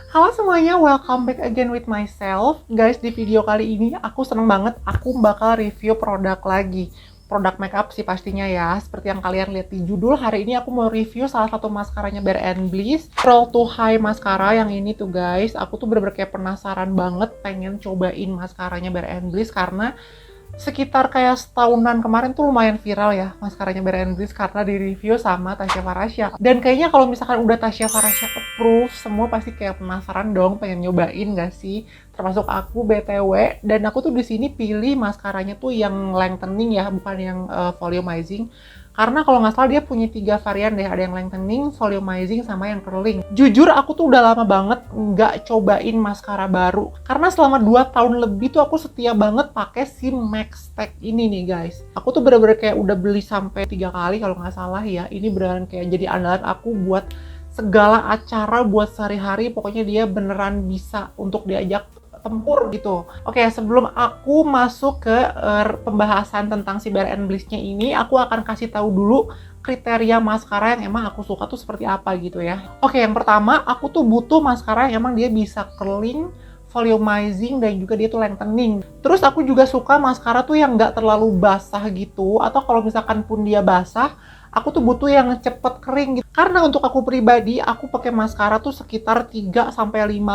Halo semuanya, welcome back again with myself. Guys, di video kali ini aku seneng banget, aku bakal review produk lagi. Produk makeup sih pastinya ya. Seperti yang kalian lihat di judul, hari ini aku mau review salah satu maskaranya Bare & Bliss. Roll to High Mascara yang ini tuh guys. Aku tuh bener-bener kayak penasaran banget pengen cobain maskaranya Bare & Bliss karena sekitar kayak setahunan kemarin tuh lumayan viral ya maskaranya Bare & Bliss karena di review sama Tasya Farasya. Dan kayaknya kalau misalkan udah Tasya Farasya approve, semua pasti kayak penasaran dong pengen nyobain gak sih? Termasuk aku BTW. Dan aku tuh di sini pilih maskaranya tuh yang lengthening ya, bukan yang volumizing. Karena kalau nggak salah dia punya 3 varian deh, ada yang lengthening, volumizing, sama yang curling. Jujur aku tuh udah lama banget nggak cobain maskara baru. Karena selama 2 tahun lebih tuh aku setia banget pakai si Max Tech ini nih guys. Aku tuh bener-bener kayak udah beli sampai 3 kali kalau nggak salah ya. Ini beneran kayak jadi andalan aku buat segala acara, buat sehari-hari. Pokoknya dia beneran bisa untuk diajak tempur gitu. Oke, sebelum aku masuk ke pembahasan tentang si Bare & Bliss-nya ini, aku akan kasih tahu dulu kriteria maskara yang emang aku suka tuh seperti apa gitu ya. Oke, yang pertama, aku tuh butuh maskara yang emang dia bisa curling, volumizing, dan juga dia tuh lengthening. Terus aku juga suka maskara tuh yang nggak terlalu basah gitu, atau kalau misalkan pun dia basah, aku tuh butuh yang cepet kering gitu. Karena untuk aku pribadi, aku pakai maskara tuh sekitar 3-5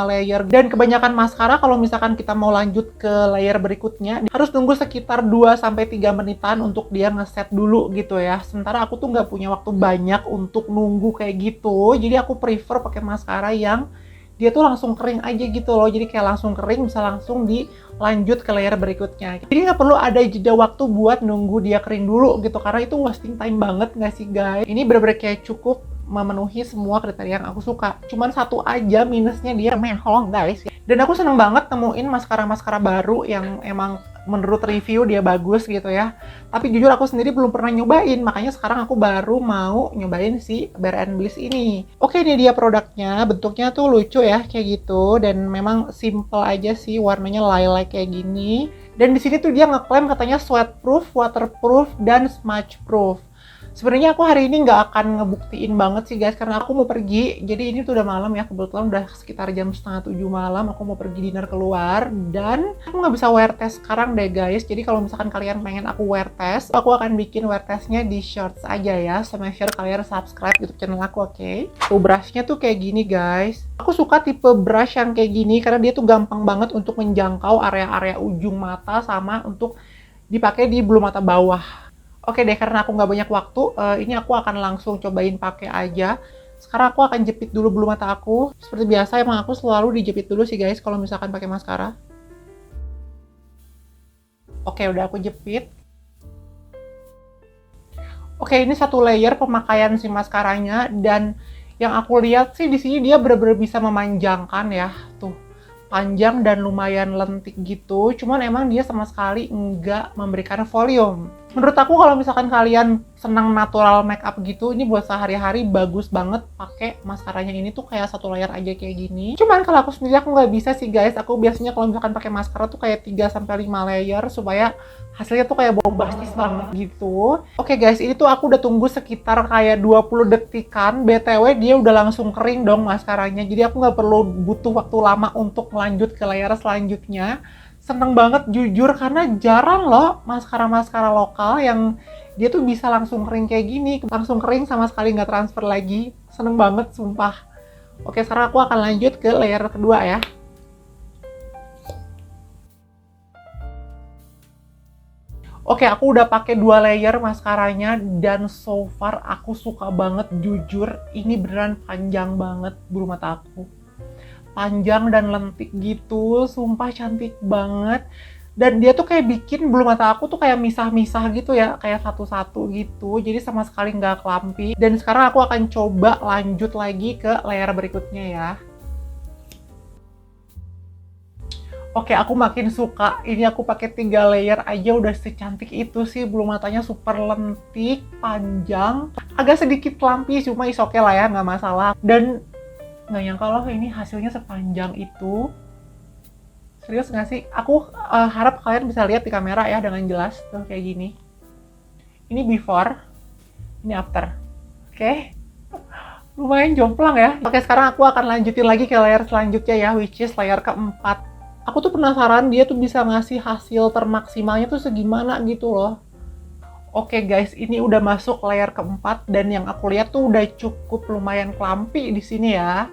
layer. Dan kebanyakan maskara kalau misalkan kita mau lanjut ke layer berikutnya, harus nunggu sekitar 2-3 menitan untuk dia ngeset dulu gitu ya. Sementara aku tuh nggak punya waktu banyak untuk nunggu kayak gitu. Jadi aku prefer pakai maskara yang dia tuh langsung kering aja gitu loh. Jadi kayak langsung kering, bisa langsung dilanjut ke layer berikutnya. Jadi nggak perlu ada jeda waktu buat nunggu dia kering dulu gitu, karena itu wasting time banget nggak sih guys? Ini bener-bener kayak cukup memenuhi semua kriteria yang aku suka. Cuman satu aja minusnya, dia mehong guys. Dan aku seneng banget temuin maskara-maskara baru yang emang menurut review dia bagus gitu ya. Tapi jujur aku sendiri belum pernah nyobain, makanya sekarang aku baru mau nyobain si Bare & Bliss ini. Oke, ini dia produknya. Bentuknya tuh lucu ya kayak gitu, dan memang simple aja sih, warnanya lilac kayak gini. Dan di sini tuh dia ngeklaim katanya sweatproof, waterproof, dan smudge proof. Sebenarnya aku hari ini nggak akan ngebuktiin banget sih guys, karena aku mau pergi. Jadi ini tuh udah malam ya, kebetulan udah sekitar jam 6:30 malam. Aku mau pergi dinner keluar, dan aku nggak bisa wear test sekarang deh guys. Jadi kalau misalkan kalian pengen aku wear test, aku akan bikin wear testnya di shorts aja ya. So make sure kalian subscribe YouTube channel aku, oke? Tuh brushnya tuh kayak gini guys. Aku suka tipe brush yang kayak gini karena dia tuh gampang banget untuk menjangkau area-area ujung mata, sama untuk dipakai di bulu mata bawah. Oke deh, karena aku nggak banyak waktu, ini aku akan langsung cobain pakai aja. Sekarang aku akan jepit dulu bulu mata aku. Seperti biasa, emang aku selalu dijepit dulu sih guys kalau misalkan pakai maskara. Oke, udah aku jepit. Oke, ini satu layer pemakaian si maskaranya, dan yang aku lihat sih di sini dia bener-bener bisa memanjangkan ya, tuh. Panjang dan lumayan lentik gitu, cuman emang dia sama sekali nggak memberikan volume. Menurut aku kalau misalkan kalian senang natural makeup gitu, ini buat sehari-hari bagus banget pakai maskaranya ini tuh kayak satu layer aja kayak gini. Cuman kalau aku sendiri aku nggak bisa sih guys, aku biasanya kalau misalkan pakai maskara tuh kayak 3-5 layer supaya hasilnya tuh kayak bombastis banget gitu. Oke guys, ini tuh aku udah tunggu sekitar kayak 20 detikan, BTW dia udah langsung kering dong maskaranya, jadi aku nggak perlu butuh waktu lama untuk lanjut ke layer selanjutnya. Seneng banget jujur, karena jarang loh maskara-maskara lokal yang dia tuh bisa langsung kering kayak gini. Langsung kering, sama sekali nggak transfer lagi. Seneng banget sumpah. Oke, sekarang aku akan lanjut ke layer kedua ya. Oke, aku udah pakai 2 layer maskaranya, dan so far aku suka banget jujur. Ini beneran panjang banget bulu mata aku. Panjang dan lentik gitu, sumpah cantik banget. Dan dia tuh kayak bikin bulu mata aku tuh kayak misah-misah gitu ya, kayak satu-satu gitu. Jadi sama sekali nggak kelampi. Dan sekarang aku akan coba lanjut lagi ke layer berikutnya ya. Oke, aku makin suka. Ini aku pakai 3 layer aja udah secantik itu sih. Bulu matanya super lentik, panjang. Agak sedikit lampi, cuma is oke lah ya, nggak masalah. Dan nggak nyangka loh ini hasilnya sepanjang itu. Serius nggak sih? Aku harap kalian bisa lihat di kamera ya dengan jelas tuh kayak gini. Ini before, Ini after. Oke. Lumayan jomplang ya. Oke, sekarang aku akan lanjutin lagi ke layer selanjutnya ya, which is layer keempat. Aku tuh penasaran dia tuh bisa ngasih hasil termaksimalnya tuh segimana gitu loh. Oke guys, ini udah masuk layer keempat dan yang aku lihat tuh udah cukup lumayan clumpy di sini ya.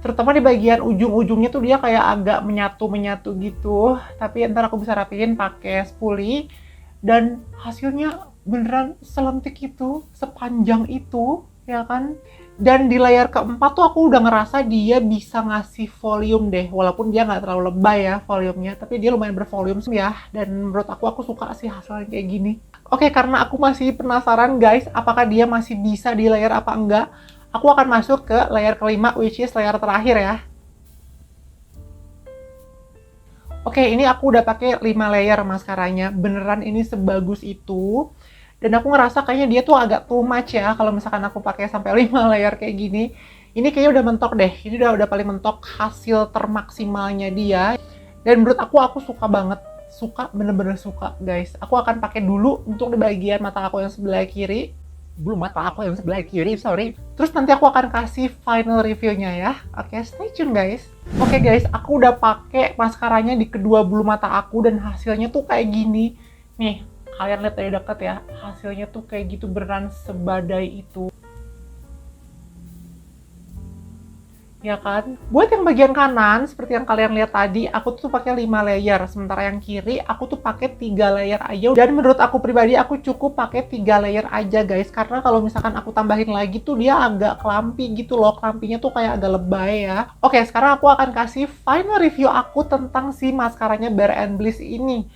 Terutama di bagian ujung-ujungnya tuh dia kayak agak menyatu-menyatu gitu. Tapi ntar aku bisa rapiin pakai spoolie dan hasilnya beneran selentik itu, sepanjang itu, ya kan? Dan di layer keempat tuh aku udah ngerasa dia bisa ngasih volume deh, walaupun dia nggak terlalu lebay ya volumenya, tapi dia lumayan bervolume ya, dan menurut aku suka sih hasilnya kayak gini. Oke, karena aku masih penasaran guys, apakah dia masih bisa di layer apa enggak, aku akan masuk ke layer kelima, which is layer terakhir ya. Oke, ini aku udah pakai 5 layer maskaranya, beneran ini sebagus itu. Dan aku ngerasa kayaknya dia tuh agak too much ya kalau misalkan aku pakai sampai 5 layer kayak gini. Ini kayaknya udah mentok deh. Ini udah paling mentok hasil termaksimalnya dia. Dan menurut aku suka banget. Suka, bener-bener suka guys. Aku akan pakai dulu untuk di bagian mata aku yang sebelah kiri. Belum mata aku yang sebelah kiri, sorry. Terus nanti aku akan kasih final reviewnya ya. Oke, stay tune guys. Oke guys, aku udah pakai maskaranya di kedua bulu mata aku dan hasilnya tuh kayak gini. Nih, kalian lihat dari dekat ya, hasilnya tuh kayak gitu beneran sebadai itu. Ya kan? Buat yang bagian kanan, seperti yang kalian lihat tadi, aku tuh pakai 5 layer. Sementara yang kiri, aku tuh pakai 3 layer aja. Dan menurut aku pribadi, aku cukup pakai 3 layer aja guys. Karena kalau misalkan aku tambahin lagi tuh dia agak clumpy gitu loh. Clumpy-nya tuh kayak agak lebay ya. Oke, sekarang aku akan kasih final review aku tentang si maskaranya Bare and Bliss ini.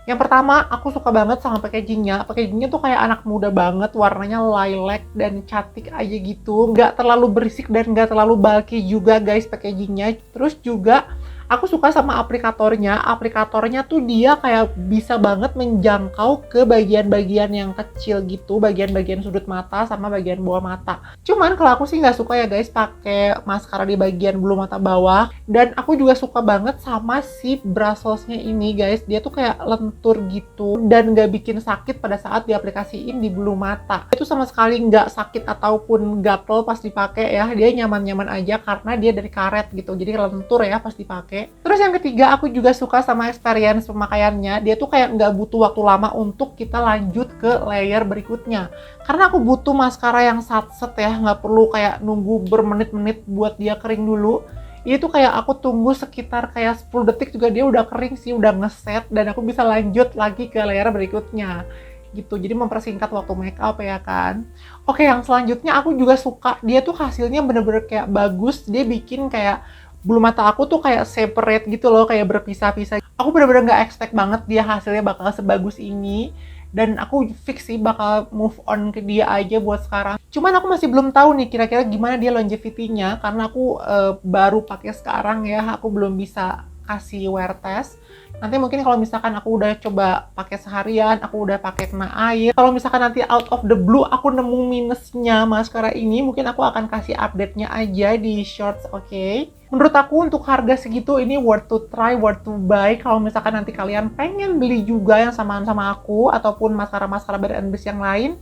Yang pertama, aku suka banget sama packagingnya. Packagingnya tuh kayak anak muda banget, warnanya lilac dan cantik aja gitu. Nggak terlalu berisik dan nggak terlalu bulky juga guys packagingnya. Terus juga aku suka sama aplikatornya. Aplikatornya tuh dia kayak bisa banget menjangkau ke bagian-bagian yang kecil gitu, bagian-bagian sudut mata sama bagian bawah mata. Cuman kalau aku sih nggak suka ya guys pakai maskara di bagian bulu mata bawah. Dan aku juga suka banget sama si brusselsnya ini guys. Dia tuh kayak lentur gitu dan nggak bikin sakit pada saat diaplikasiin di bulu mata. Itu sama sekali nggak sakit ataupun gatel pas dipakai ya. Dia nyaman-nyaman aja karena dia dari karet gitu. Jadi lentur ya pas dipakai. Terus yang ketiga, aku juga suka sama experience pemakaiannya. Dia tuh kayak nggak butuh waktu lama untuk kita lanjut ke layer berikutnya. Karena aku butuh maskara yang satset ya, nggak perlu kayak nunggu bermenit-menit buat dia kering dulu. Ini tuh kayak aku tunggu sekitar kayak 10 detik juga dia udah kering sih, udah ngeset. Dan aku bisa lanjut lagi ke layer berikutnya. Gitu, jadi mempersingkat waktu make up ya kan. Oke, yang selanjutnya aku juga suka. Dia tuh hasilnya bener-bener kayak bagus. Dia bikin kayak bulu mata aku tuh kayak separate gitu loh, kayak berpisah-pisah. Aku bener-bener nggak expect banget dia hasilnya bakal sebagus ini. Dan aku fix sih bakal move on ke dia aja buat sekarang. Cuman aku masih belum tahu nih kira-kira gimana dia longevity-nya. Karena aku baru pakai sekarang ya, aku belum bisa kasih wear test. Nanti mungkin kalau misalkan aku udah coba pakai seharian, aku udah pakai kena air. Kalau misalkan nanti out of the blue aku nemu minusnya maskara ini, mungkin aku akan kasih update-nya aja di shorts, oke? Menurut aku untuk harga segitu ini worth to try, worth to buy. Kalau misalkan nanti kalian pengen beli juga yang samaan sama aku, ataupun maskara-maskara Bare and Bliss yang lain,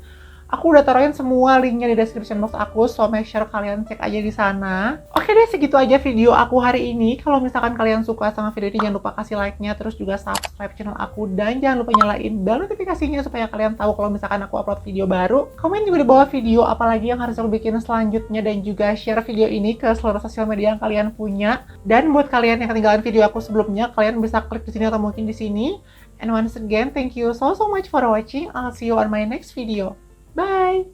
aku udah taruhin semua linknya di description box aku, so make sure kalian cek aja di sana. Oke deh, segitu aja video aku hari ini. Kalau misalkan kalian suka sama video ini, jangan lupa kasih like-nya, terus juga subscribe channel aku, dan jangan lupa nyalain bel notifikasinya supaya kalian tahu kalau misalkan aku upload video baru. Komen juga di bawah video apalagi yang harus aku bikin selanjutnya, dan juga share video ini ke seluruh sosial media yang kalian punya. Dan buat kalian yang ketinggalan video aku sebelumnya, kalian bisa klik di sini atau mungkin di sini. And once again, thank you so much for watching. I'll see you on my next video. Bye!